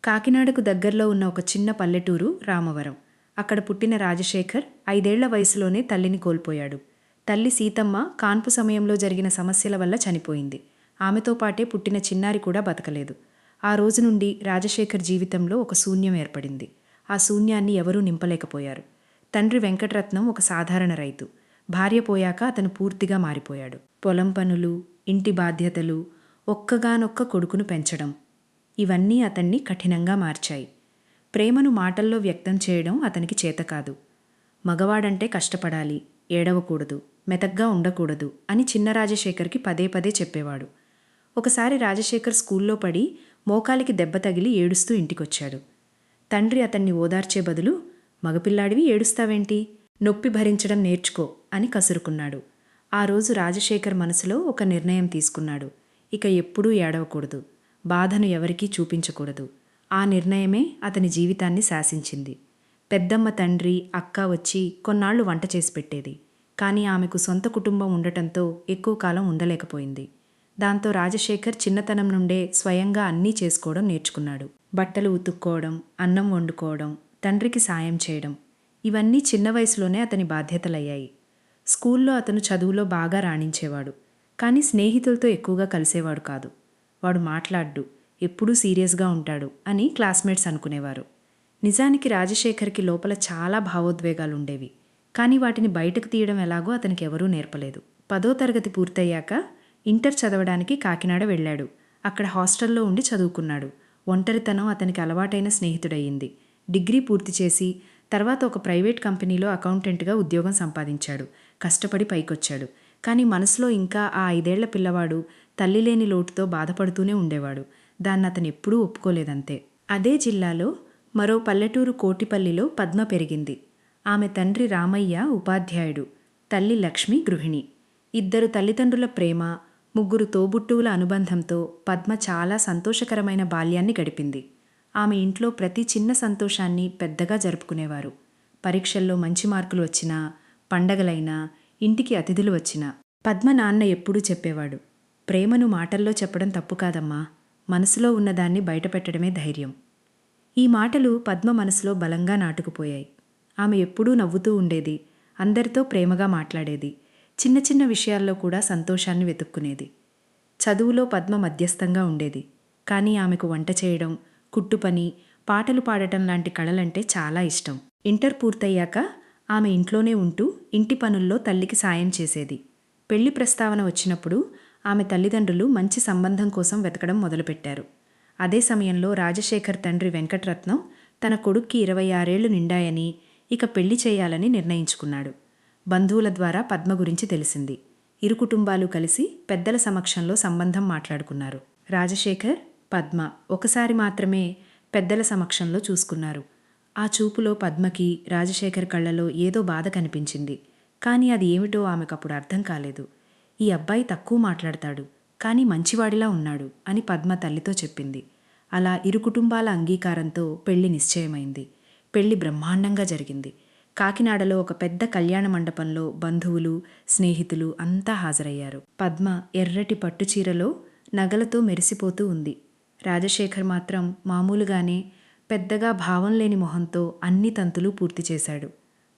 కాకినాడకు దగ్గరలో ఉన్న ఒక చిన్న పల్లెటూరు రామవరం. అక్కడ పుట్టిన రాజశేఖర్ 5 ఏళ్ల వయసులోనే తల్లిని కోల్పోయాడు. తల్లి సీతమ్మ కాన్పు సమయంలో జరిగిన సమస్యల వల్ల చనిపోయింది. ఆమెతో పాటే పుట్టిన చిన్నారి కూడా బతకలేదు. ఆ రోజు నుండి రాజశేఖర్ జీవితంలో ఒక శూన్యం ఏర్పడింది. ఆ శూన్యాన్ని ఎవరూ నింపలేకపోయారు. తండ్రి వెంకటరత్నం ఒక సాధారణ రైతు. భార్య పోయాక అతను పూర్తిగా మారిపోయాడు. పొలం పనులు, ఇంటి బాధ్యతలు, ఒక్కగానొక్క కొడుకును పెంచడం, ఇవన్నీ అతన్ని కఠినంగా మార్చాయి. ప్రేమను మాటల్లో వ్యక్తం చేయడం అతనికి చేతకాదు. మగవాడంటే కష్టపడాలి, ఏడవకూడదు, మెతగ్గా ఉండకూడదు అని చిన్న రాజశేఖర్కి పదే పదే చెప్పేవాడు. ఒకసారి రాజశేఖర్ స్కూల్లో పడి మోకాలికి దెబ్బ తగిలి ఏడుస్తూ ఇంటికొచ్చాడు. తండ్రి అతన్ని ఓదార్చే బదులు, మగపిల్లాడివి ఏడుస్తావేంటి, నొప్పి భరించడం నేర్చుకో అని కసురుకున్నాడు. ఆ రోజు రాజశేఖర్ మనసులో ఒక నిర్ణయం తీసుకున్నాడు. ఇక ఎప్పుడూ ఏడవకూడదు, బాధను ఎవరికీ చూపించకూడదు. ఆ నిర్ణయమే అతని జీవితాన్ని శాసించింది. పెద్దమ్మ తండ్రి, అక్క వచ్చి కొన్నాళ్లు వంట చేసి పెట్టేది. కానీ ఆమెకు సొంత కుటుంబం ఉండటంతో ఎక్కువ కాలం ఉండలేకపోయింది. దాంతో రాజశేఖర్ చిన్నతనం నుండే స్వయంగా అన్నీ చేసుకోవడం నేర్చుకున్నాడు. బట్టలు ఉతుక్కోవడం, అన్నం వండుకోవడం, తండ్రికి సాయం చేయడం, ఇవన్నీ చిన్న వయసులోనే అతని బాధ్యతలయ్యాయి. స్కూల్లో అతను చదువులో బాగా రాణించేవాడు. కానీ స్నేహితులతో ఎక్కువగా కలిసేవాడు కాదు. వాడు మాట్లాడ్డు, ఎప్పుడూ సీరియస్గా ఉంటాడు అని క్లాస్మేట్స్ అనుకునేవారు. నిజానికి రాజశేఖర్కి లోపల చాలా భావోద్వేగాలుండేవి. కానీ వాటిని బయటకు తీయడం ఎలాగో అతనికి ఎవరూ నేర్పలేదు. 10వ తరగతి పూర్తయ్యాక ఇంటర్ చదవడానికి కాకినాడ వెళ్ళాడు. అక్కడ హాస్టల్లో ఉండి చదువుకున్నాడు. ఒంటరితనం అతనికి అలవాటైన స్నేహితుడయ్యింది. డిగ్రీ పూర్తి చేసి తర్వాత ఒక ప్రైవేట్ కంపెనీలో అకౌంటెంట్గా ఉద్యోగం సంపాదించాడు. కష్టపడి పైకొచ్చాడు. కానీ మనసులో ఇంకా ఆ 5 ఏళ్ల పిల్లవాడు తల్లి లేని లోటుతో బాధపడుతూనే ఉండేవాడు. దాన్ని అతను ఎప్పుడూ ఒప్పుకోలేదంతే. అదే జిల్లాలో మరో పల్లెటూరు కోటిపల్లిలో పద్మ పెరిగింది. ఆమె తండ్రి రామయ్య ఉపాధ్యాయుడు, తల్లి లక్ష్మి గృహిణి. 2 తల్లిదండ్రుల ప్రేమ, 3 తోబుట్టువుల అనుబంధంతో పద్మ చాలా సంతోషకరమైన బాల్యాన్ని గడిపింది. ఆమె ఇంట్లో ప్రతి చిన్న సంతోషాన్ని పెద్దగా జరుపుకునేవారు. పరీక్షల్లో మంచి మార్కులు వచ్చినా, పండగలైనా, ఇంటికి అతిథులు వచ్చినా పద్మ నాన్న ఎప్పుడూ చెప్పేవాడు, ప్రేమను మాటల్లో చెప్పడం తప్పు కాదమ్మా, మనసులో ఉన్నదాన్ని బయటపెట్టడమే ధైర్యం. ఈ మాటలు పద్మ మనసులో బలంగా నాటుకుపోయాయి. ఆమె ఎప్పుడూ నవ్వుతూ ఉండేది. అందరితో ప్రేమగా మాట్లాడేది. చిన్న చిన్న విషయాల్లో కూడా సంతోషాన్ని వెతుక్కునేది. చదువులో పద్మ మధ్యస్థంగా ఉండేది. కానీ ఆమెకు వంట చేయడం, కుట్టుపని, పాటలు పాడటం లాంటి కళలంటే చాలా ఇష్టం. ఇంటర్ పూర్తయ్యాక ఆమె ఇంట్లోనే ఉంటూ ఇంటి పనుల్లో తల్లికి సాయం చేసేది. పెళ్లి ప్రస్తావన వచ్చినప్పుడు ఆమె తల్లిదండ్రులు మంచి సంబంధం కోసం వెతకడం మొదలుపెట్టారు. అదే సమయంలో రాజశేఖర్ తండ్రి వెంకటరత్నం తన కొడుక్కి 26 ఏళ్లు నిండాయని, ఇక పెళ్లి చేయాలని నిర్ణయించుకున్నాడు. బంధువుల ద్వారా పద్మ గురించి తెలిసింది. ఇరు కుటుంబాలు కలిసి పెద్దల సమక్షంలో సంబంధం మాట్లాడుకున్నారు. రాజశేఖర్, పద్మ ఒకసారి మాత్రమే పెద్దల సమక్షంలో చూసుకున్నారు. ఆ చూపులో పద్మకి రాజశేఖర్ కళ్ళలో ఏదో బాధ కనిపించింది. కానీ అది ఏమిటో ఆమెకప్పుడు అర్థం కాలేదు. ఈ అబ్బాయి తక్కువ మాట్లాడతాడు, కానీ మంచివాడిలా ఉన్నాడు అని పద్మ తల్లితో చెప్పింది. అలా ఇరు కుటుంబాల అంగీకారంతో పెళ్లి నిశ్చయమైంది. పెళ్లి బ్రహ్మాండంగా జరిగింది. కాకినాడలో ఒక పెద్ద కళ్యాణ మండపంలో బంధువులు, స్నేహితులు అంతా హాజరయ్యారు. పద్మ ఎర్రటి పట్టుచీరలో నగలతో మెరిసిపోతూ ఉంది. రాజశేఖర్ మాత్రం మామూలుగానే పెద్దగా భావం లేని మొహంతో అన్ని తంతులు పూర్తి చేశాడు.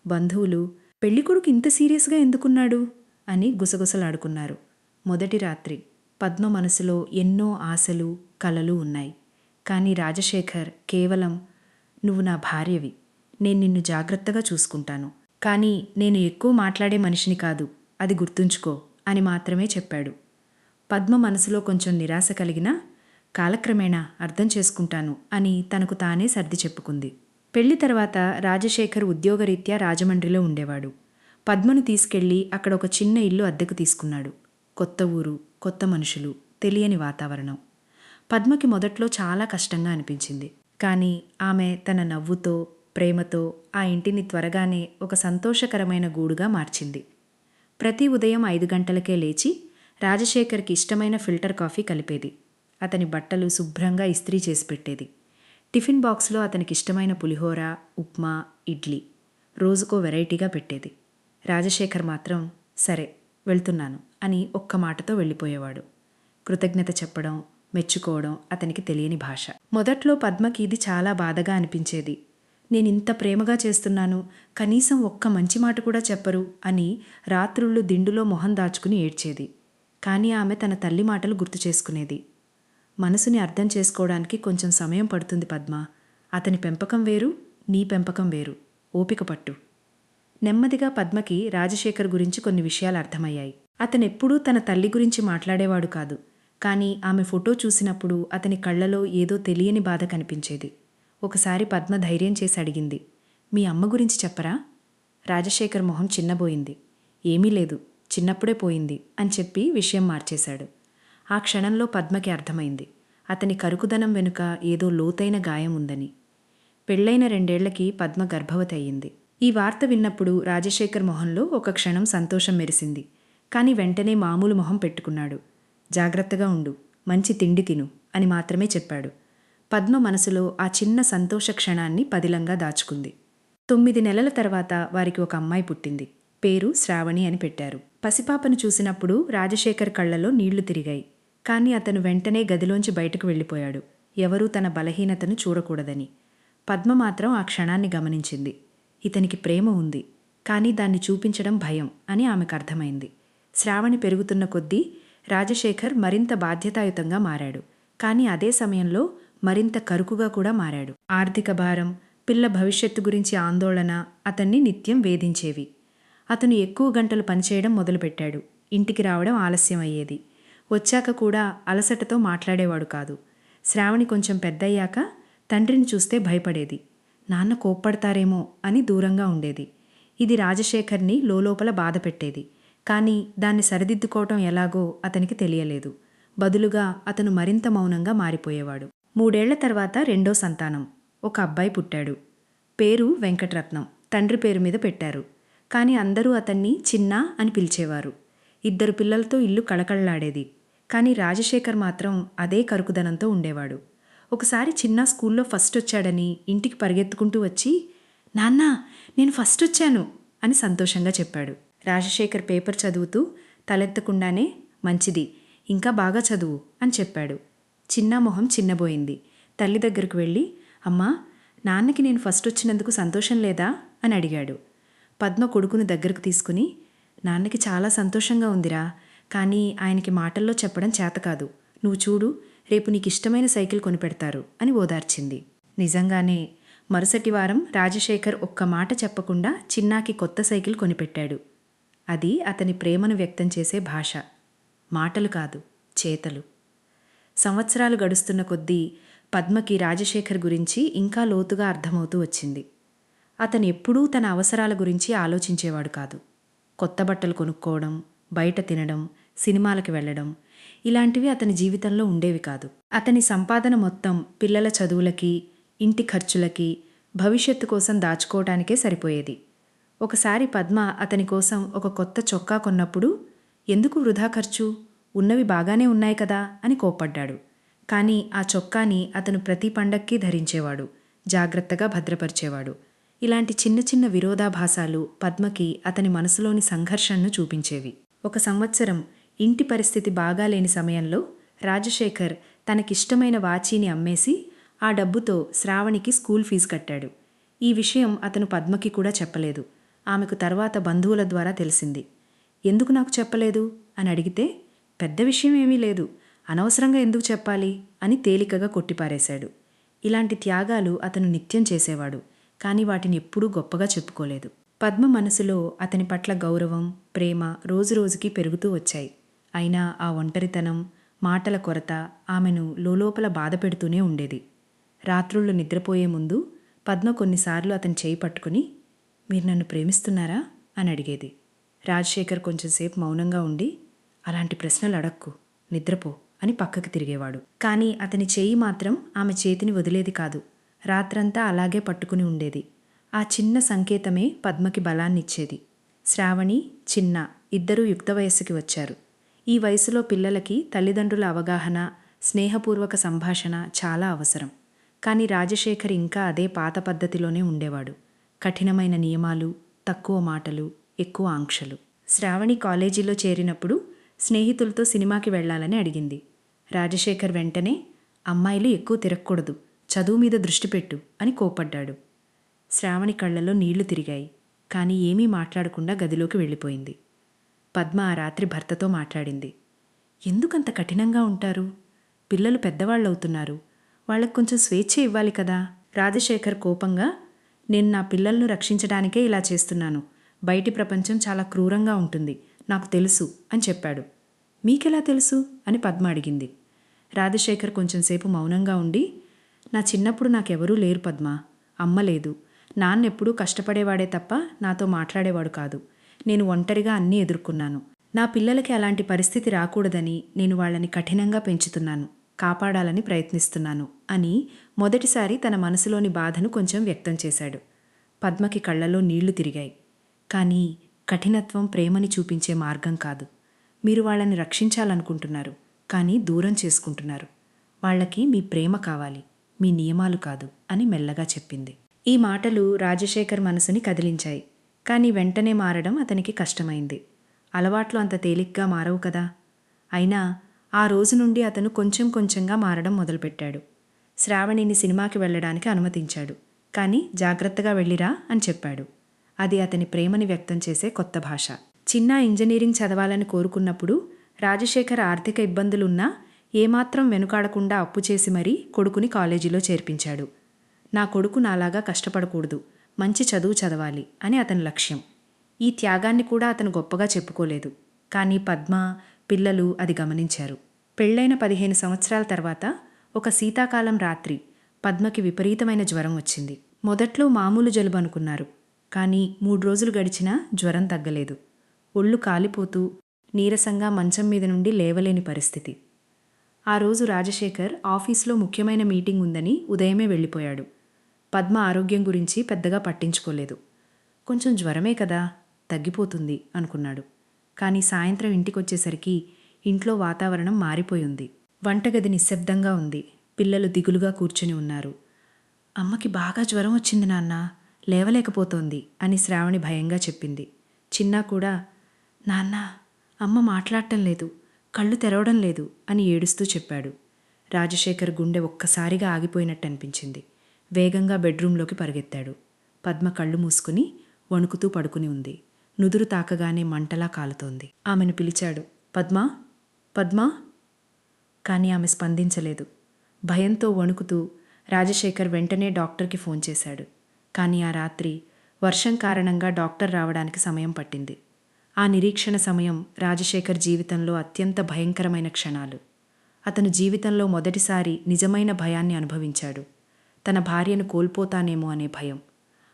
బంధువులు, పెళ్ళికొడుకు ఇంత సీరియస్గా ఎందుకున్నాడు అని గుసగుసలాడుకున్నారు. మొదటి రాత్రి పద్మ మనసులో ఎన్నో ఆశలు, కలలు ఉన్నాయి. కానీ రాజశేఖర్ కేవలం, నువ్వు నా భార్యవి, నేను నిన్ను జాగ్రత్తగా చూసుకుంటాను, కానీ నేను ఎక్కువ మాట్లాడే మనిషిని కాదు, అది గుర్తుంచుకో అని మాత్రమే చెప్పాడు. పద్మ మనసులో కొంచెం నిరాశ కలిగినా కాలక్రమేణా అర్థం చేసుకుంటాను అని తనకు తానే సర్ది చెప్పుకుంది. పెళ్లి తర్వాత రాజశేఖర్ ఉద్యోగరీత్యా రాజమండ్రిలో ఉండేవాడు. పద్మను తీసుకెళ్లి అక్కడ ఒక చిన్న ఇల్లు అద్దెకు తీసుకున్నాడు. కొత్త ఊరు, కొత్త మనుషులు, తెలియని వాతావరణం. పద్మకి మొదట్లో చాలా కష్టంగా అనిపించింది. కానీ ఆమె తన నవ్వుతో, ప్రేమతో ఆ ఇంటిని త్వరగానే ఒక సంతోషకరమైన గూడుగా మార్చింది. ప్రతి ఉదయం 5 గంటలకే లేచి రాజశేఖర్కి ఇష్టమైన ఫిల్టర్ కాఫీ కలిపేది. అతని బట్టలు శుభ్రంగా ఇస్త్రీ చేసి పెట్టేది. టిఫిన్ బాక్స్లో అతనికి ఇష్టమైన పులిహోర, ఉప్మా, ఇడ్లీ రోజుకో వెరైటీగా పెట్టేది. రాజశేఖర్ మాత్రం సరే వెళ్తున్నాను అని ఒక్క మాటతో వెళ్ళిపోయేవాడు. కృతజ్ఞత చెప్పడం, మెచ్చుకోవడం అతనికి తెలియని భాష. మొదట్లో పద్మకి ఇది చాలా బాధగా అనిపించేది. నేనింత ప్రేమగా చేస్తున్నాను, కనీసం ఒక్క మంచి మాట కూడా చెప్పరు అని రాత్రుళ్ళు దిండులో మొహం దాచుకుని ఏడ్చేది. కానీ ఆమె తన తల్లి మాటలు గుర్తు చేసుకునేది. మనసుని అర్థం చేసుకోవడానికి కొంచెం సమయం పడుతుంది పద్మ. అతని పెంపకం వేరు, నీ పెంపకం వేరు. ఓపిక పట్టు. నెమ్మదిగా పద్మకి రాజశేఖర్ గురించి కొన్ని విషయాలు అర్థమయ్యాయి. అతనెప్పుడూ తన తల్లి గురించి మాట్లాడేవాడు కాదు. కానీ ఆమె ఫోటో చూసినప్పుడు అతని కళ్లలో ఏదో తెలియని బాధ కనిపించేది. ఒకసారి పద్మ ధైర్యం చేసి అడిగింది, మీ అమ్మ గురించి చెప్పరా? రాజశేఖర్ మొహం చిన్నబోయింది. ఏమీ లేదు, చిన్నప్పుడే పోయింది అని చెప్పి విషయం మార్చేశాడు. ఆ క్షణంలో పద్మకి అర్థమైంది, అతని కరుకుదనం వెనుక ఏదో లోతైన గాయం ఉందని. పెళ్లైన 2 ఏళ్లకి పద్మ గర్భవతి అయ్యింది. ఈ వార్త విన్నప్పుడు రాజశేఖర్ మొహంలో ఒక క్షణం సంతోషం మెరిసింది. కానీ వెంటనే మామూలు మొహం పెట్టుకున్నాడు. జాగ్రత్తగా ఉండు, మంచి తిండి తిను అని మాత్రమే చెప్పాడు. పద్మ మనసులో ఆ చిన్న సంతోష క్షణాన్ని పదిలంగా దాచుకుంది. 9 నెలల తర్వాత వారికి ఒక అమ్మాయి పుట్టింది. పేరు శ్రావణి అని పెట్టారు. పసిపాపను చూసినప్పుడు రాజశేఖర్ కళ్లలో నీళ్లు తిరిగాయి. కానీ అతను వెంటనే గదిలోంచి బయటకు వెళ్ళిపోయాడు. ఎవరూ తన బలహీనతను చూడకూడదని. పద్మ మాత్రం ఆ క్షణాన్ని గమనించింది. ఇతనికి ప్రేమ ఉంది, కానీ దాన్ని చూపించడం భయం అని ఆమెకు అర్థమైంది. శ్రావణి పెరుగుతున్న కొద్దీ రాజశేఖర్ మరింత బాధ్యతాయుతంగా మారాడు. కానీ అదే సమయంలో మరింత కరుకుగా కూడా మారాడు. ఆర్థిక భారం, పిల్ల భవిష్యత్తు గురించి ఆందోళన అతన్ని నిత్యం వేధించేవి. అతను ఎక్కువ గంటలు పనిచేయడం మొదలుపెట్టాడు. ఇంటికి రావడం ఆలస్యం అయ్యేది. వచ్చాక కూడా అలసటతో మాట్లాడేవాడు కాదు. శ్రావణి కొంచెం పెద్దయ్యాక తండ్రిని చూస్తే భయపడేది. నాన్న కోప్పడతారేమో అని దూరంగా ఉండేది. ఇది రాజశేఖర్ని లోలోపల బాధ పెట్టేది. కానీ దాన్ని సరిదిద్దుకోవటం ఎలాగో అతనికి తెలియలేదు. బదులుగా అతను మరింత మౌనంగా మారిపోయేవాడు. 3 ఏళ్ల తర్వాత రెండో సంతానం, ఒక అబ్బాయి పుట్టాడు. పేరు వెంకటరత్నం. తండ్రి పేరు మీద పెట్టారు. కానీ అందరూ అతన్ని చిన్నా అని పిలిచేవారు. 2 పిల్లలతో ఇల్లు కళకళలాడేది. కానీ రాజశేఖర్ మాత్రం అదే కరుకుదనంతో ఉండేవాడు. ఒకసారి చిన్నా స్కూల్లో ఫస్ట్ వచ్చాడని ఇంటికి పరిగెత్తుకుంటూ వచ్చి, నాన్నా నేను ఫస్ట్ వచ్చాను అని సంతోషంగా చెప్పాడు. రాజశేఖర్ పేపర్ చదువుతూ తలెత్తకుండానే, మంచిది, ఇంకా బాగా చదువు అని చెప్పాడు. చిన్నా మొహం చిన్నబోయింది. తల్లి దగ్గరకు వెళ్ళి, అమ్మా, నాన్నకి నేను ఫస్ట్ వచ్చినందుకు సంతోషం లేదా అని అడిగాడు. పద్మ కొడుకును దగ్గరకు తీసుకుని, నాన్నకి చాలా సంతోషంగా ఉందిరా, కానీ ఆయనకి మాటల్లో చెప్పడం చేతకాదు. నువ్వు చూడు, రేపు నీకిష్టమైన సైకిల్ కొనిపెడతారు అని ఓదార్చింది. నిజంగానే మరుసటి వారం రాజశేఖర్ ఒక్క మాట చెప్పకుండా చిన్నాకి కొత్త సైకిల్ కొనిపెట్టాడు. అది అతని ప్రేమను వ్యక్తం చేసే భాష. మాటలు కాదు, చేతలు. సంవత్సరాలు గడుస్తున్న కొద్దీ పద్మకి రాజశేఖర్ గురించి ఇంకా లోతుగా అర్థమవుతూ వచ్చింది. అతను ఎప్పుడూ తన అవసరాల గురించి ఆలోచించేవాడు కాదు. కొత్త బట్టలు కొనుక్కోవడం, బయట తినడం, సినిమాలకు వెళ్ళడం ఇలాంటివి అతని జీవితంలో ఉండేవి కాదు. అతని సంపాదన మొత్తం పిల్లల చదువులకి, ఇంటి ఖర్చులకి, భవిష్యత్తు కోసం దాచుకోవటానికే సరిపోయేది. ఒకసారి పద్మ అతని కోసం ఒక కొత్త చొక్కా కొన్నప్పుడు, ఎందుకు వృధా ఖర్చు, ఉన్నవి బాగానే ఉన్నాయి కదా అని కోప్పడ్డాడు. కానీ ఆ చొక్కాని అతను ప్రతి పండక్కి ధరించేవాడు, జాగ్రత్తగా భద్రపరిచేవాడు. ఇలాంటి చిన్న చిన్న విరోధాభాసాలు పద్మకి అతని మనసులోని సంఘర్షణను చూపించేవి. ఒక సంవత్సరం ఇంటి పరిస్థితి బాగాలేని సమయంలో రాజశేఖర్ తనకిష్టమైన వాచీని అమ్మేసి ఆ డబ్బుతో శ్రావణికి స్కూల్ ఫీజు కట్టాడు. ఈ విషయం అతను పద్మకి కూడా చెప్పలేదు. ఆమెకు తర్వాత బంధువుల ద్వారా తెలిసింది. ఎందుకు నాకు చెప్పలేదు అని అడిగితే, పెద్ద విషయం ఏమీ లేదు, అనవసరంగా ఎందుకు చెప్పాలి అని తేలికగా కొట్టిపారేశాడు. ఇలాంటి త్యాగాలు అతను నిత్యం చేసేవాడు. కానీ వాటిని ఎప్పుడూ గొప్పగా చెప్పుకోలేదు. పద్మ మనసులో అతని పట్ల గౌరవం, ప్రేమ రోజురోజుకి పెరుగుతూ వచ్చాయి. అయినా ఆ ఒంటరితనం, మాటల కొరత ఆమెను లోలోపల బాధ పెడుతూనే ఉండేది. రాత్రుళ్ళు నిద్రపోయే ముందు పద్మ కొన్నిసార్లు అతని చేయి పట్టుకుని, మీరు నన్ను ప్రేమిస్తున్నారా అని అడిగేది. రాజశేఖర్ కొంచెంసేపు మౌనంగా ఉండి, అలాంటి ప్రశ్నలు అడక్కు, నిద్రపో అని పక్కకి తిరిగేవాడు. కానీ అతని చేయి మాత్రం ఆమె చేతిని వదిలేది కాదు. రాత్రంతా అలాగే పట్టుకుని ఉండేది. ఆ చిన్న సంకేతమే పద్మకి బలాన్నిచ్చేది. శ్రావణి, చిన్న ఇద్దరూ యుక్త వయస్సుకి వచ్చారు. ఈ వయసులో పిల్లలకి తల్లిదండ్రుల అవగాహన, స్నేహపూర్వక సంభాషణ చాలా అవసరం. కానీ రాజశేఖర్ ఇంకా అదే పాత పద్ధతిలోనే ఉండేవాడు. కఠినమైన నియమాలు, తక్కువ మాటలు, ఎక్కువ ఆంక్షలు. శ్రావణి కాలేజీలో చేరినప్పుడు స్నేహితులతో సినిమాకి వెళ్లాలని అడిగింది. రాజశేఖర్ వెంటనే, అమ్మాయిలు ఎక్కువ తిరగకూడదు, చదువు మీద దృష్టి పెట్టు అని కోపడ్డాడు. శ్రావణి కళ్ళలో నీళ్లు తిరిగాయి. కానీ ఏమీ మాట్లాడకుండా గదిలోకి వెళ్ళిపోయింది. పద్మ ఆ రాత్రి భర్తతో మాట్లాడింది. ఎందుకంత కఠినంగా ఉంటారు? పిల్లలు పెద్దవాళ్ళవుతున్నారు. వాళ్ళకు కొంచెం స్వేచ్ఛ ఇవ్వాలి కదా. రాజశేఖర్ కోపంగా, నేను నా పిల్లలను రక్షించడానికే ఇలా చేస్తున్నాను. బయటి ప్రపంచం చాలా క్రూరంగా ఉంటుంది, నాకు తెలుసు అని చెప్పాడు. మీకెలా తెలుసు అని పద్మ అడిగింది. రాజశేఖర్ కొంచెంసేపు మౌనంగా ఉండి, నా చిన్నప్పుడు నాకెవరూ లేరు పద్మ. అమ్మ లేదు. నాన్నెప్పుడూ కష్టపడేవాడే తప్ప నాతో మాట్లాడేవాడు కాదు. నేను ఒంటరిగా అన్నీ ఎదుర్కొన్నాను. నా పిల్లలకి అలాంటి పరిస్థితి రాకూడదని నేను వాళ్ళని కఠినంగా పెంచుతున్నాను, కాపాడాలని ప్రయత్నిస్తున్నాను అని మొదటిసారి తన మనసులోని బాధను కొంచెం వ్యక్తం చేశాడు. పద్మకి కళ్ళలో నీళ్లు తిరిగాయి. కానీ కఠినత్వం ప్రేమని చూపించే మార్గం కాదు. మీరు వాళ్ళని రక్షించాలనుకుంటున్నారు, కానీ దూరం చేసుకుంటున్నారు. వాళ్ళకి మీ ప్రేమ కావాలి, మీ నియమాలు కాదు అని మెల్లగా చెప్పింది. ఈ మాటలు రాజశేఖర్ మనసుని కదిలించాయి. కానీ వెంటనే మారడం అతనికి కష్టమైంది. అలవాట్లు అంత తేలిగ్గా మారవు కదా. అయినా ఆ రోజు నుండి అతను కొంచెం కొంచెంగా మారడం మొదలుపెట్టాడు. శ్రావణిని సినిమాకి వెళ్ళడానికి అనుమతించాడు. కానీ జాగ్రత్తగా వెళ్ళిరా అని చెప్పాడు. అది అతని ప్రేమని వ్యక్తం చేసే కొత్త భాష. చిన్న ఇంజనీరింగ్ చదవాలని కోరుకున్నప్పుడు రాజశేఖర్ ఆర్థిక ఇబ్బందులున్నా ఏమాత్రం వెనుకాడకుండా అప్పు చేసి మరీ కొడుకుని కాలేజీలో చేర్పించాడు. నా కొడుకు నాలాగా కష్టపడకూడదు, మంచి చదువు చదవాలి అని అతని లక్ష్యం. ఈ త్యాగాన్ని కూడా అతను గొప్పగా చెప్పుకోలేదు. కానీ పద్మ, పిల్లలు అది గమనించారు. పెళ్లైన 15 సంవత్సరాల తర్వాత ఒక శీతాకాలం రాత్రి పద్మకి విపరీతమైన జ్వరం వచ్చింది. మొదట్లో మామూలు జలుబు అనుకున్నారు. కానీ 3 రోజులు గడిచినా జ్వరం తగ్గలేదు. ఒళ్ళు కాలిపోతూ నీరసంగా మంచం మీద నుండి లేవలేని పరిస్థితి. ఆ రోజు రాజశేఖర్ ఆఫీస్లో ముఖ్యమైన మీటింగ్ ఉందని ఉదయమే వెళ్ళిపోయాడు. పద్మ ఆరోగ్యం గురించి పెద్దగా పట్టించుకోలేదు. కొంచెం జ్వరమే కదా, తగ్గిపోతుంది అనుకున్నాడు. కానీ సాయంత్రం ఇంటికొచ్చేసరికి ఇంట్లో వాతావరణం మారిపోయింది. వంటగది నిశ్శబ్దంగా ఉంది. పిల్లలు దిగులుగా కూర్చుని ఉన్నారు. అమ్మకి బాగా జ్వరం వచ్చింది నాన్న, లేవలేకపోతోంది అని శ్రావణి భయంగా చెప్పింది. చిన్నా కూడా, నాన్న అమ్మ మాట్లాడటం లేదు, కళ్ళు తెరవడం లేదు అని ఏడుస్తూ చెప్పాడు. రాజశేఖర్ గుండె ఒక్కసారిగా ఆగిపోయినట్టు అనిపించింది. వేగంగా బెడ్రూంలోకి పరిగెత్తాడు. పద్మ కళ్ళు మూసుకుని వణుకుతూ పడుకుని ఉంది. నుదురు తాకగానే మంటలా కాలుతోంది. ఆమెను పిలిచాడు. పద్మా, పద్మా. కానీ ఆమె స్పందించలేదు. భయంతో వణుకుతూ రాజశేఖర్ వెంటనే డాక్టర్కి ఫోన్ చేశాడు. కానీ ఆ రాత్రి వర్షం కారణంగా డాక్టర్ రావడానికి సమయం పట్టింది. ఆ నిరీక్షణ సమయం రాజశేఖర్ జీవితంలో అత్యంత భయంకరమైన క్షణాలు. అతను జీవితంలో మొదటిసారి నిజమైన భయాన్ని అనుభవించాడు. తన భార్యను కోల్పోతానేమో అనే భయం.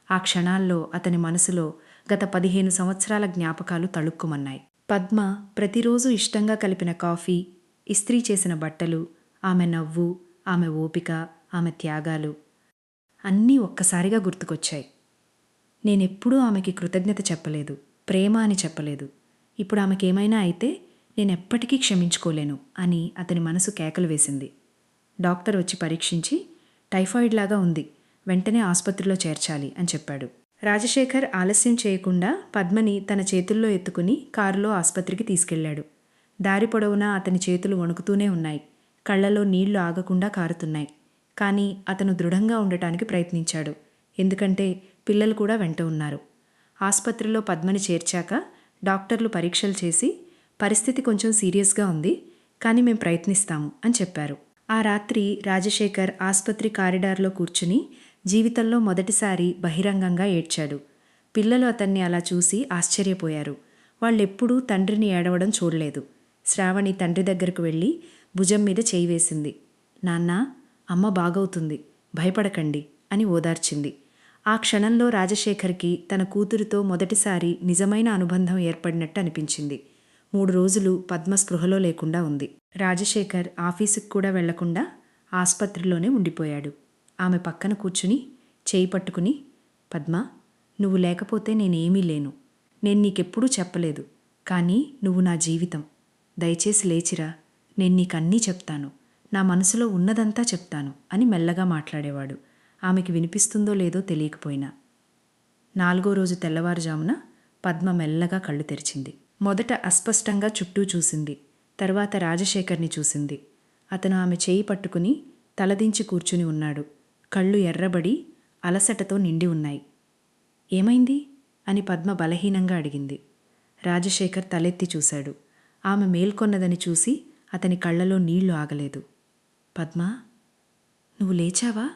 ఆ క్షణాల్లో అతని మనసులో గత 15 సంవత్సరాల జ్ఞాపకాలు తళుక్కుమన్నాయి. పద్మ ప్రతిరోజు ఇష్టంగా కలిపిన కాఫీ, ఇస్త్రీ చేసిన బట్టలు, ఆమె నవ్వు, ఆమె ఓపిక, ఆమె త్యాగాలు అన్నీ ఒక్కసారిగా గుర్తుకొచ్చాయి. నేనెప్పుడూ ఆమెకి కృతజ్ఞత చెప్పలేదు, ప్రేమ అని చెప్పలేదు. ఇప్పుడు ఆమెకేమైనా అయితే నేనెప్పటికీ క్షమించుకోలేను అని అతని మనసు కేకలు వేసింది. డాక్టర్ వచ్చి పరీక్షించి, టైఫాయిడ్ లాగా ఉంది, వెంటనే ఆసుపత్రిలో చేర్చాలి అని చెప్పాడు. రాజశేఖర్ ఆలస్యం చేయకుండా పద్మని తన చేతుల్లో ఎత్తుకుని కారులో ఆసుపత్రికి తీసుకెళ్లాడు. దారి పొడవునా అతని చేతులు వణుకుతూనే ఉన్నాయి. కళ్లలో నీళ్లు ఆగకుండా కారుతున్నాయి. కానీ అతను దృఢంగా ఉండటానికి ప్రయత్నించాడు. ఎందుకంటే పిల్లలు కూడా వెంట ఉన్నారు. ఆసుపత్రిలో పద్మని చేర్చాక డాక్టర్లు పరీక్షలు చేసి, పరిస్థితి కొంచెం సీరియస్గా ఉంది, కానీ మేం ప్రయత్నిస్తాము అని చెప్పారు. ఆ రాత్రి రాజశేఖర్ ఆసుపత్రి కారిడార్లో కూర్చుని జీవితంలో మొదటిసారి బహిరంగంగా ఏడ్చాడు. పిల్లలు అతన్ని అలా చూసి ఆశ్చర్యపోయారు. వాళ్ళెప్పుడూ తండ్రిని ఏడవడం చూడలేదు. శ్రావణి తండ్రి దగ్గరకు వెళ్ళి భుజం మీద చేయి వేసింది. నాన్నా, అమ్మ బాగవుతుంది, భయపడకండి అని ఓదార్చింది. ఆ క్షణంలో రాజశేఖర్కి తన కూతురితో మొదటిసారి నిజమైన అనుబంధం ఏర్పడినట్టు అనిపించింది. 3 రోజులు పద్మ స్పృహలో లేకుండా ఉంది. రాజశేఖర్ ఆఫీసుకు కూడా వెళ్లకుండా ఆసుపత్రిలోనే ఉండిపోయాడు. ఆమె పక్కన కూర్చుని చేయి పట్టుకుని, పద్మా, నువ్వు లేకపోతే నేనేమీ లేను. నేను నీకెప్పుడూ చెప్పలేదు, కానీ నువ్వు నా జీవితం. దయచేసి లేచిరా, నేను నీకన్నీ చెప్తాను, నా మనసులో ఉన్నదంతా చెప్తాను అని మెల్లగా మాట్లాడేవాడు. ఆమెకి వినిపిస్తుందో లేదో తెలియకపోయినా. 4వ రోజు తెల్లవారుజామున పద్మ మెల్లగా కళ్ళు తెరిచింది. మొదట అస్పష్టంగా చుట్టూ చూసింది. తర్వాత రాజశేఖర్ని చూసింది. అతను ఆమె చేయి పట్టుకుని తలదించి కూర్చుని ఉన్నాడు. కళ్ళు ఎర్రబడి అలసటతో నిండి ఉన్నాయి. ఏమైంది అని పద్మ బలహీనంగా అడిగింది. రాజశేఖర్ తలెత్తి చూశాడు. ఆమె మేల్కొన్నదని చూసి అతని కళ్ళలో నీళ్లు ఆగలేదు. పద్మా, నువ్వు లేచావా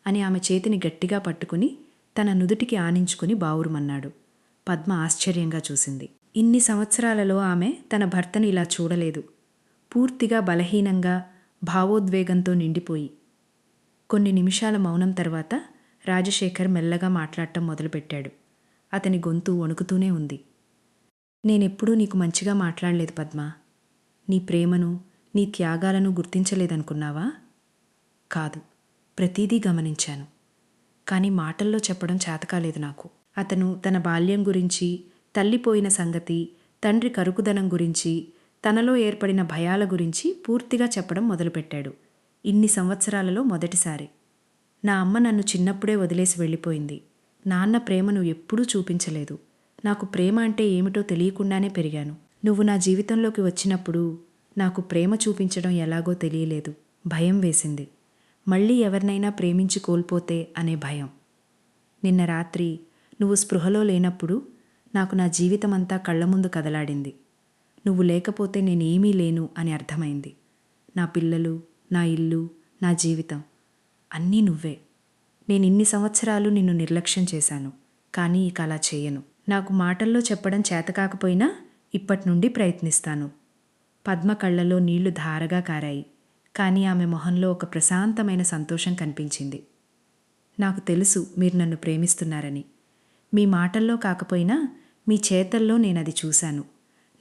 అని ఆమె చేతిని గట్టిగా పట్టుకుని తన నుదుటికి ఆనించుకుని బావురుమన్నాడు. పద్మ ఆశ్చర్యంగా చూసింది. ఇన్ని సంవత్సరాలలో ఆమె తన భర్తను ఇలా చూడలేదు. పూర్తిగా బలహీనంగా, భావోద్వేగంతో నిండిపోయి. కొన్ని నిమిషాల మౌనం తర్వాత రాజశేఖర్ మెల్లగా మాట్లాడటం మొదలుపెట్టాడు. అతని గొంతు వణుకుతూనే ఉంది. నేనెప్పుడూ నీకు మంచిగా మాట్లాడలేదు పద్మా. నీ ప్రేమను, నీ త్యాగాలను గుర్తించలేదనుకున్నావా? కాదు, ప్రతీదీ గమనించాను. కానీ మాటల్లో చెప్పడం చేతకాలేదు నాకు. అతను తన బాల్యం గురించి, తల్లిపోయిన సంగతి, తండ్రి కరుకుదనం గురించి, తనలో ఏర్పడిన భయాల గురించి పూర్తిగా చెప్పడం మొదలుపెట్టాడు. ఇన్ని సంవత్సరాలలో మొదటిసారి. నా అమ్మ నన్ను చిన్నప్పుడే వదిలేసి వెళ్ళిపోయింది. నాన్న ప్రేమను ఎప్పుడూ చూపించలేదు. నాకు ప్రేమ అంటే ఏమిటో తెలియకుండానే పెరిగాను. నువ్వు నా జీవితంలోకి వచ్చినప్పుడు నాకు ప్రేమ చూపించడం ఎలాగో తెలియలేదు. భయం వేసింది. మళ్ళీ ఎవరినైనా ప్రేమించి కోల్పోతే అనే భయం. నిన్న రాత్రి నువ్వు స్పృహలో లేనప్పుడు నాకు నా జీవితమంతా కళ్ళ ముందు కదలాడింది. నువ్వు లేకపోతే నేనేమీ లేను అని అర్థమైంది. నా పిల్లలు, నా ఇల్లు, నా జీవితం అన్నీ నువ్వే. నేనిన్ని సంవత్సరాలు నిన్ను నిర్లక్ష్యం చేశాను. కానీ ఇక అలా చేయను. నాకు మాటల్లో చెప్పడం చేతకాకపోయినా ఇప్పటి నుండి ప్రయత్నిస్తాను. పద్మ కళ్ళలో నీళ్లు ధారగా కారాయి. కానీ ఆమె మొహంలో ఒక ప్రశాంతమైన సంతోషం కనిపించింది. నాకు తెలుసు మీరు నన్ను ప్రేమిస్తున్నారని. మీ మాటల్లో కాకపోయినా మీ చేతల్లో నేనది చూశాను.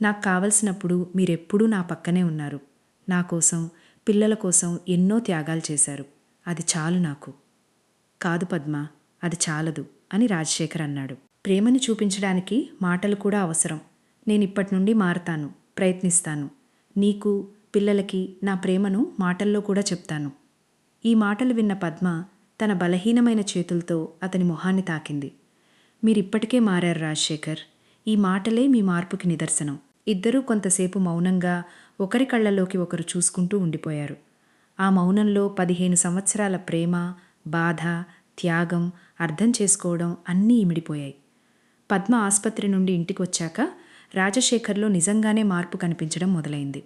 నాకు కావలసినప్పుడు మీరెప్పుడూ నా పక్కనే ఉన్నారు. నా కోసం, పిల్లల కోసం ఎన్నో త్యాగాలు చేశారు. అది చాలు నాకు. కాదు పద్మ, అది చాలదు అని రాజశేఖర్ అన్నాడు. ప్రేమని చూపించడానికి మాటలు కూడా అవసరం. నేనిప్పటి నుండి మారతాను, ప్రయత్నిస్తాను. నీకు, పిల్లలకి నా ప్రేమను మాటల్లో కూడా చెప్తాను. ఈ మాటలు విన్న పద్మ తన బలహీనమైన చేతులతో అతని మొహాన్ని తాకింది. మీరిప్పటికే మారారు రాజశేఖర్. ఈ మాటలే మీ మార్పుకి నిదర్శనం. ఇద్దరూ కొంతసేపు మౌనంగా ఒకరి కళ్ళలోకి ఒకరు చూసుకుంటూ ఉండిపోయారు. ఆ మౌనంలో 15 సంవత్సరాల ప్రేమ, బాధ, త్యాగం, అర్థం చేసుకోవడం అన్నీ ఇమిడిపోయాయి. పద్మ ఆసుపత్రి నుండి ఇంటికొచ్చాక రాజశేఖర్లో నిజంగానే మార్పు కనిపించడం మొదలైంది.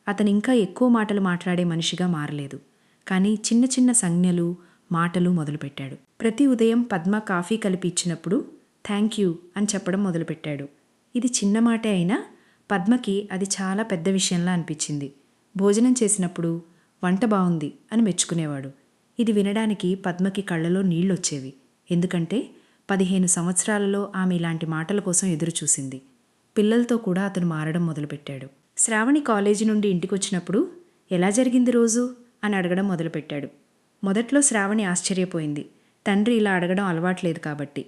అతను ఇంకా ఎక్కువ మాటలు మాట్లాడే మనిషిగా మారలేదు. కానీ చిన్న చిన్న సంజ్ఞలు, మాటలు మొదలుపెట్టాడు. ప్రతి ఉదయం పద్మ కాఫీ కలిపి ఇచ్చినప్పుడు థ్యాంక్ యూ అని చెప్పడం మొదలుపెట్టాడు. ఇది చిన్న మాటే అయినా పద్మకి అది చాలా పెద్ద విషయంలా అనిపించింది. భోజనం చేసినప్పుడు వంట బాగుంది అని మెచ్చుకునేవాడు. ఇది వినడానికి పద్మకి కళ్ళలో నీళ్లొచ్చేవి. ఎందుకంటే 15 సంవత్సరాలలో ఆమె ఇలాంటి మాటల కోసం ఎదురుచూసింది. పిల్లలతో కూడా అతను మారడం మొదలుపెట్టాడు. శ్రావణి కాలేజీ నుండి ఇంటికొచ్చినప్పుడు ఎలా జరిగింది రోజు అని అడగడం మొదలుపెట్టాడు. మొదట్లో శ్రావణి ఆశ్చర్యపోయింది. తండ్రి ఇలా అడగడం అలవాట్లేదు కాబట్టి.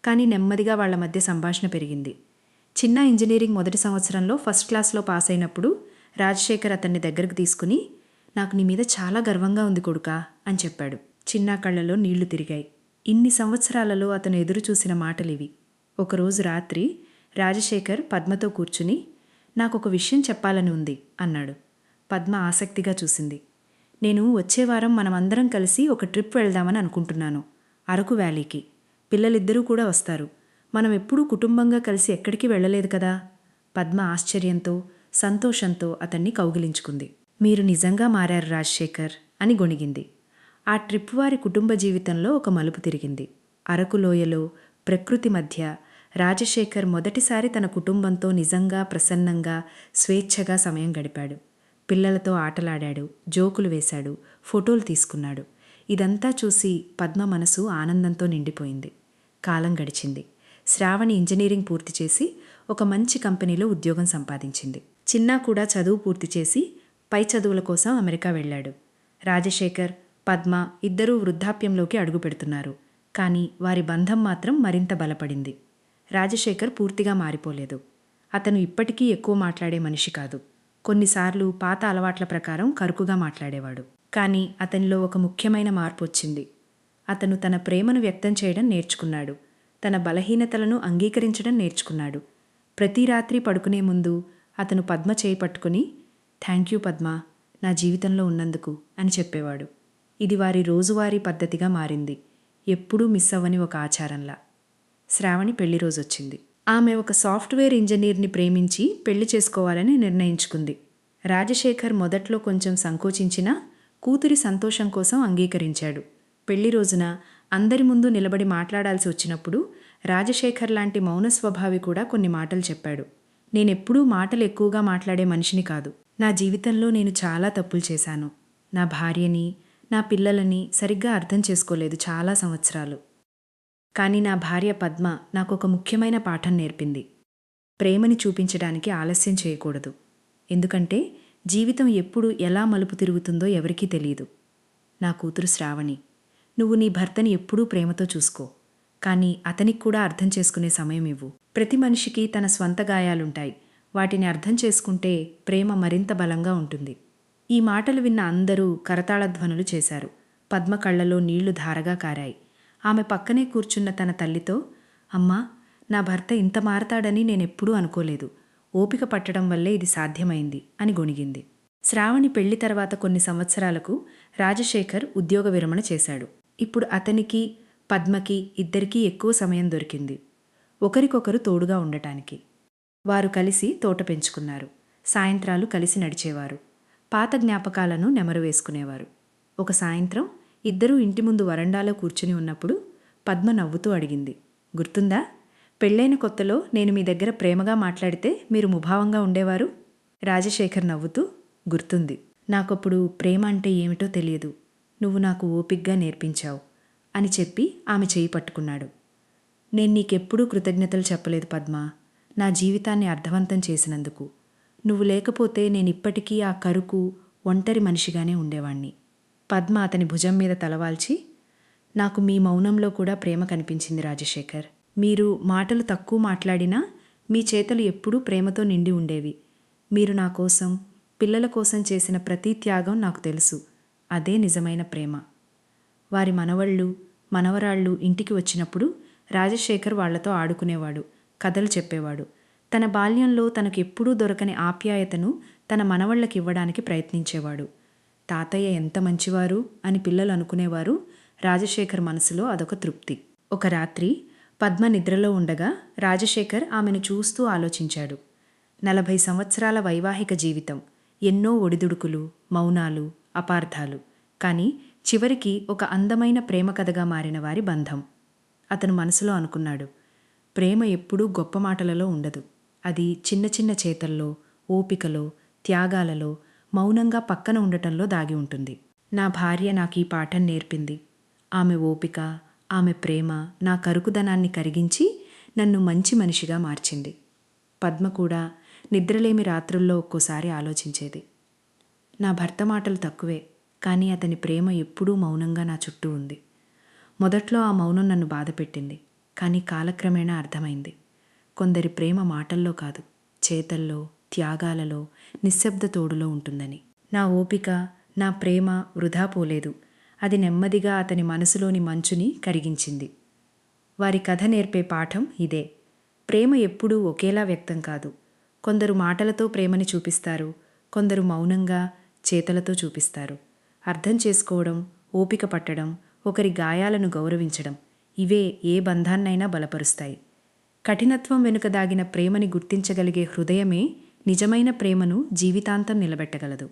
కానీ నెమ్మదిగా వాళ్ల మధ్య సంభాషణ పెరిగింది. చిన్న ఇంజనీరింగ్ మొదటి సంవత్సరంలో ఫస్ట్ క్లాస్లో పాస్ అయినప్పుడు రాజశేఖర్ అతన్ని దగ్గరకు తీసుకుని నాకు నీ మీద చాలా గర్వంగా ఉంది కొడుకా అని చెప్పాడు. చిన్న కళ్ళలో నీళ్లు తిరిగాయి. ఇన్ని సంవత్సరాలలో అతను ఎదురుచూసిన మాటలివి. ఒకరోజు రాత్రి రాజశేఖర్ పద్మతో కూర్చుని నాకొక విషయం చెప్పాలని ఉంది అన్నాడు. పద్మ ఆసక్తిగా చూసింది. నేను వచ్చే వారం మనమందరం కలిసి ఒక ట్రిప్ వెళ్దామని అనుకుంటున్నాను, అరకు వ్యాలీకి. పిల్లలిద్దరూ కూడా వస్తారు. మనం ఎప్పుడూ కుటుంబంగా కలిసి ఎక్కడికి వెళ్ళలేదు కదా. పద్మ ఆశ్చర్యంతో, సంతోషంతో అతన్ని కౌగిలించుకుంది. మీరు నిజంగా మారారు రాజశేఖర్ అని గొణిగింది. ఆ ట్రిప్ వారి కుటుంబ జీవితంలో ఒక మలుపు తిరిగింది. అరకు లోయలో ప్రకృతి మధ్య రాజశేఖర్ మొదటిసారి తన కుటుంబంతో నిజంగా, ప్రసన్నంగా, స్వేచ్ఛగా సమయం గడిపాడు. పిల్లలతో ఆటలాడాడు, జోకులు వేశాడు, ఫోటోలు తీసుకున్నాడు. ఇదంతా చూసి పద్మ మనసు ఆనందంతో నిండిపోయింది. కాలం గడిచింది. శ్రావణి ఇంజనీరింగ్ పూర్తి చేసి ఒక మంచి కంపెనీలో ఉద్యోగం సంపాదించింది. చిన్నా కూడా చదువు పూర్తి చేసి పై చదువుల కోసం అమెరికా వెళ్ళాడు. రాజశేఖర్, పద్మ ఇద్దరూ వృద్ధాప్యంలోకి అడుగుపెడుతున్నారు. కానీ వారి బంధం మాత్రం మరింత బలపడింది. రాజశేఖర్ పూర్తిగా మారిపోలేదు. అతను ఇప్పటికీ ఎక్కువ మాట్లాడే మనిషి కాదు. కొన్నిసార్లు పాత అలవాట్ల ప్రకారం కరుకుగా మాట్లాడేవాడు. కానీ అతనిలో ఒక ముఖ్యమైన మార్పు వచ్చింది. అతను తన ప్రేమను వ్యక్తం చేయడం నేర్చుకున్నాడు. తన బలహీనతలను అంగీకరించడం నేర్చుకున్నాడు. ప్రతి రాత్రి పడుకునే ముందు అతను పద్మ చేయి పట్టుకుని థ్యాంక్ యూ పద్మ, నా జీవితంలో ఉన్నందుకు అని చెప్పేవాడు. ఇది వారి రోజువారీ పద్ధతిగా మారింది. ఎప్పుడూ మిస్ అవ్వని ఒక ఆచారంలా. శ్రావణి పెళ్లి రోజొచ్చింది. ఆమె ఒక సాఫ్ట్వేర్ ఇంజనీర్ని ప్రేమించి పెళ్లి చేసుకోవాలని నిర్ణయించుకుంది. రాజశేఖర్ మొదట్లో కొంచెం సంకోచించినా కూతురి సంతోషం కోసం అంగీకరించాడు. పెళ్లి రోజున అందరి ముందు నిలబడి మాట్లాడాల్సి వచ్చినప్పుడు రాజశేఖర్ లాంటి మౌన స్వభావి కూడా కొన్ని మాటలు చెప్పాడు. నేనెప్పుడూ మాటలు ఎక్కువగా మాట్లాడే మనిషిని కాదు. నా జీవితంలో నేను చాలా తప్పులు చేశాను. నా భార్యని, నా పిల్లలని సరిగ్గా అర్థం చేసుకోలేదు చాలా సంవత్సరాలు. కానీ నా భార్య పద్మ నాకొక ముఖ్యమైన పాఠం నేర్పింది. ప్రేమని చూపించడానికి ఆలస్యం చేయకూడదు. ఎందుకంటే జీవితం ఎప్పుడు ఎలా మలుపు తిరుగుతుందో ఎవరికీ తెలియదు. నా కూతురు శ్రావణి, నువ్వు నీ భర్తని ఎప్పుడూ ప్రేమతో చూసుకో. కానీ అతనికి కూడా అర్థం చేసుకునే సమయం ఇవ్వు. ప్రతి మనిషికి తన స్వంత గాయాలుంటాయి. వాటిని అర్థం చేసుకుంటే ప్రేమ మరింత బలంగా ఉంటుంది. ఈ మాటలు విన్న అందరూ కరతాళధ్వనులు చేశారు. పద్మ కళ్లలో నీళ్లు ధారగా కారాయి. ఆమె పక్కనే కూర్చున్న తన తల్లితో, అమ్మా, నా భర్త ఇంత మారతాడని నేనెప్పుడూ అనుకోలేదు. ఓపిక పట్టడం వల్లే ఇది సాధ్యమైంది అని గొణిగింది. శ్రావణి పెళ్లి తర్వాత కొన్ని సంవత్సరాలకు రాజశేఖర్ ఉద్యోగ విరమణ చేశాడు. ఇప్పుడు అతనికి, పద్మకి ఇద్దరికీ ఎక్కువ సమయం దొరికింది. ఒకరికొకరు తోడుగా ఉండటానికి. వారు కలిసి తోట పెంచుకున్నారు. సాయంత్రాలు కలిసి నడిచేవారు. పాత జ్ఞాపకాలను నెమరు వేసుకునేవారు. ఒక సాయంత్రం ఇద్దరూ ఇంటి ముందు వరండాలో కూర్చుని ఉన్నప్పుడు పద్మ నవ్వుతూ అడిగింది, గుర్తుందా? పెళ్ళైన కొత్తలో నేను మీ దగ్గర ప్రేమగా మాట్లాడితే మీరు ముభావంగా ఉండేవారు. రాజశేఖర్ నవ్వుతూ, గుర్తుంది. నాకప్పుడు ప్రేమ అంటే ఏమిటో తెలియదు. నువ్వు నాకు ఓపిగ్గా నేర్పించావు అని చెప్పి ఆమె చేయి పట్టుకున్నాడు. నేను నీకెప్పుడూ కృతజ్ఞతలు చెప్పలేదు పద్మ, నా జీవితాన్ని అర్థవంతం చేసినందుకు. నువ్వు లేకపోతే నేనిప్పటికీ ఆ కరుకు, ఒంటరి మనిషిగానే ఉండేవాణ్ణి. పద్మ అతని భుజం మీద తలవాల్చి, నాకు మీ మౌనంలో కూడా ప్రేమ కనిపించింది రాజశేఖర్. మీరు మాటలు తక్కువ మాట్లాడినా మీ చేతలు ఎప్పుడూ ప్రేమతో నిండి ఉండేవి. మీరు నా కోసం, పిల్లల కోసం చేసిన ప్రతి త్యాగం నాకు తెలుసు. అదే నిజమైన ప్రేమ. వారి మనవళ్ళు, మనవరాళ్ళు ఇంటికి వచ్చినప్పుడు రాజశేఖర్ వాళ్లతో ఆడుకునేవాడు, కథలు చెప్పేవాడు. తన బాల్యంలో తనకు ఎప్పుడూ దొరకని ఆప్యాయతను తన మనవళ్లకివ్వడానికి ప్రయత్నించేవాడు. తాతయ్య ఎంత మంచివారు అని పిల్లలు అనుకునేవారు. రాజశేఖర్ మనసులో అదొక తృప్తి. ఒక రాత్రి పద్మ నిద్రలో ఉండగా రాజశేఖర్ ఆమెను చూస్తూ ఆలోచించాడు. 40 సంవత్సరాల వైవాహిక జీవితం, ఎన్నో ఒడిదుడుకులు, మౌనాలు, అపార్థాలు. కానీ చివరికి ఒక అందమైన ప్రేమ కథగా మారిన వారి బంధం. అతను మనసులో అనుకున్నాడు, ప్రేమ ఎప్పుడూ గొప్ప మాటలలో ఉండదు. అది చిన్న చిన్న చేతల్లో, ఓపికలో, త్యాగాలలో, మౌనంగా పక్కన ఉండటంలో దాగి ఉంటుంది. నా భార్య నాకు ఈ పాఠం నేర్పింది. ఆమె ఓపిక, ఆమె ప్రేమ నా కరుకుదనాన్ని కరిగించి నన్ను మంచి మనిషిగా మార్చింది. పద్మ కూడా నిద్రలేమి రాత్రుల్లో ఒక్కోసారి ఆలోచించేది. నా భర్త మాటలు తక్కువే, కానీ అతని ప్రేమ ఎప్పుడూ మౌనంగా నా చుట్టూ ఉంది. మొదట్లో ఆ మౌనం నన్ను బాధపెట్టింది. కానీ కాలక్రమేణా అర్థమైంది, కొందరి ప్రేమ మాటల్లో కాదు, చేతల్లో, త్యాగాలలో, నిశ్శబ్ద తోడులో ఉంటుందని. నా ఓపిక, నా ప్రేమ వృధా పోలేదు. అది నెమ్మదిగా అతని మనసులోని మంచుని కరిగించింది. వారి కథ నేర్పే పాఠం ఇదే. ప్రేమ ఎప్పుడూ ఒకేలా వ్యక్తం కాదు. కొందరు మాటలతో ప్రేమని చూపిస్తారు, కొందరు మౌనంగా, చేతలతో చూపిస్తారు. అర్థం చేసుకోవడం, ఓపిక పట్టడం, ఒకరి గాయాలను గౌరవించడం, ఇవే ఏ బంధాన్నైనా బలపరుస్తాయి. కఠినత్వం వెనుక దాగిన ప్రేమని గుర్తించగలిగే హృదయమే నిజమైన ప్రేమను జీవితాంతం నిలబెట్టగలదు.